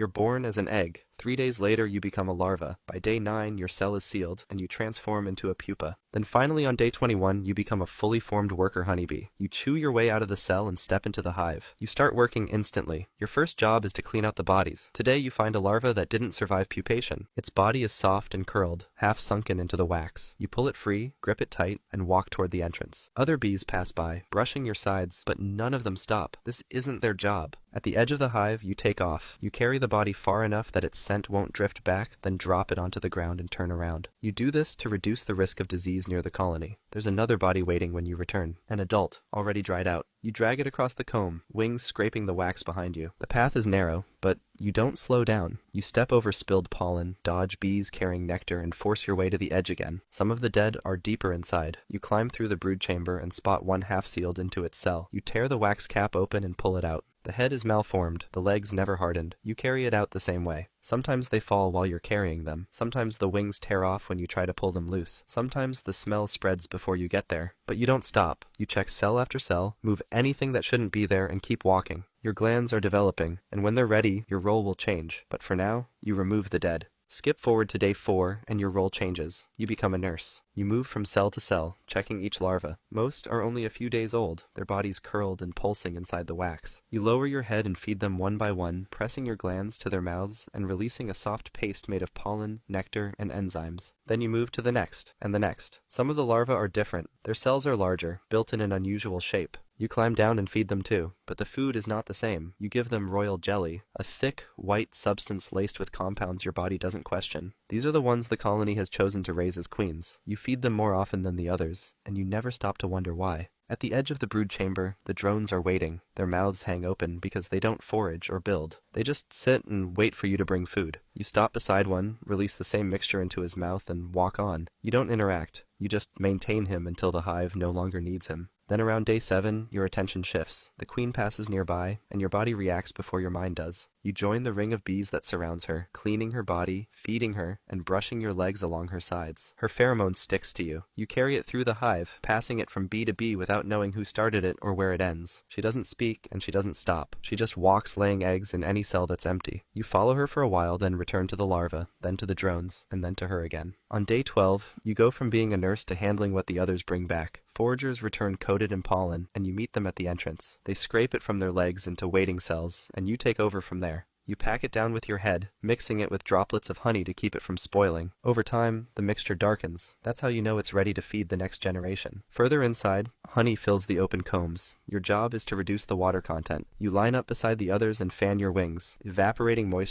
You're born as an egg. 3 days later, you become a larva. By day 9, your cell is sealed, and you transform into a pupa. Then finally, on day 21, you become a fully formed worker honeybee. You chew your way out of the cell and step into the hive. You start working instantly. Your first job is to clean out the bodies. Today, you find a larva that didn't survive pupation. Its body is soft and curled, half sunken into the wax. You pull it free, grip it tight, and walk toward the entrance. Other bees pass by, brushing your sides, but none of them stop. This isn't their job. At the edge of the hive, you take off. You carry the body far enough that its scent won't drift back, then drop it onto the ground and turn around. You do this to reduce the risk of disease near the colony. There's another body waiting when you return, an adult, already dried out. You drag it across the comb, wings scraping the wax behind you. The path is narrow, but you don't slow down. You step over spilled pollen, dodge bees carrying nectar, and force your way to the edge again. Some of the dead are deeper inside. You climb through the brood chamber and spot one half-sealed into its cell. You tear the wax cap open and pull it out. The head is malformed, the legs never hardened. You carry it out the same way. Sometimes they fall while you're carrying them. Sometimes the wings tear off when you try to pull them loose. Sometimes the smell spreads before you get there. But you don't stop. You check cell after cell, move anything that shouldn't be there, and keep walking. Your glands are developing, and when they're ready, your role will change. But for now, you remove the dead. Skip forward to day 4, and your role changes. You become a nurse. You move from cell to cell, checking each larva. Most are only a few days old, their bodies curled and pulsing inside the wax. You lower your head and feed them one by one, pressing your glands to their mouths and releasing a soft paste made of pollen, nectar, and enzymes. Then you move to the next, and the next. Some of the larvae are different. Their cells are larger, built in an unusual shape. You climb down and feed them too, but the food is not the same. You give them royal jelly, a thick, white substance laced with compounds your body doesn't question. These are the ones the colony has chosen to raise as queens. You feed them more often than the others, and you never stop to wonder why. At the edge of the brood chamber, the drones are waiting. Their mouths hang open because they don't forage or build. They just sit and wait for you to bring food. You stop beside one, release the same mixture into his mouth, and walk on. You don't interact. You just maintain him until the hive no longer needs him. Then around day 7, your attention shifts. The queen passes nearby, and your body reacts before your mind does. You join the ring of bees that surrounds her, cleaning her body, feeding her, and brushing your legs along her sides. Her pheromone sticks to you. You carry it through the hive, passing it from bee to bee without knowing who started it or where it ends. She doesn't speak, and she doesn't stop. She just walks laying eggs in any cell that's empty. You follow her for a while, then return to the larva, then to the drones, and then to her again. On day 12, you go from being a nurse to handling what the others bring back. Foragers return coated in pollen, and you meet them at the entrance. They scrape it from their legs into waiting cells, and you take over from there. You pack it down with your head, mixing it with droplets of honey to keep it from spoiling. Over time, the mixture darkens. That's how you know it's ready to feed the next generation. Further inside, honey fills the open combs. Your job is to reduce the water content. You line up beside the others and fan your wings, evaporating moisture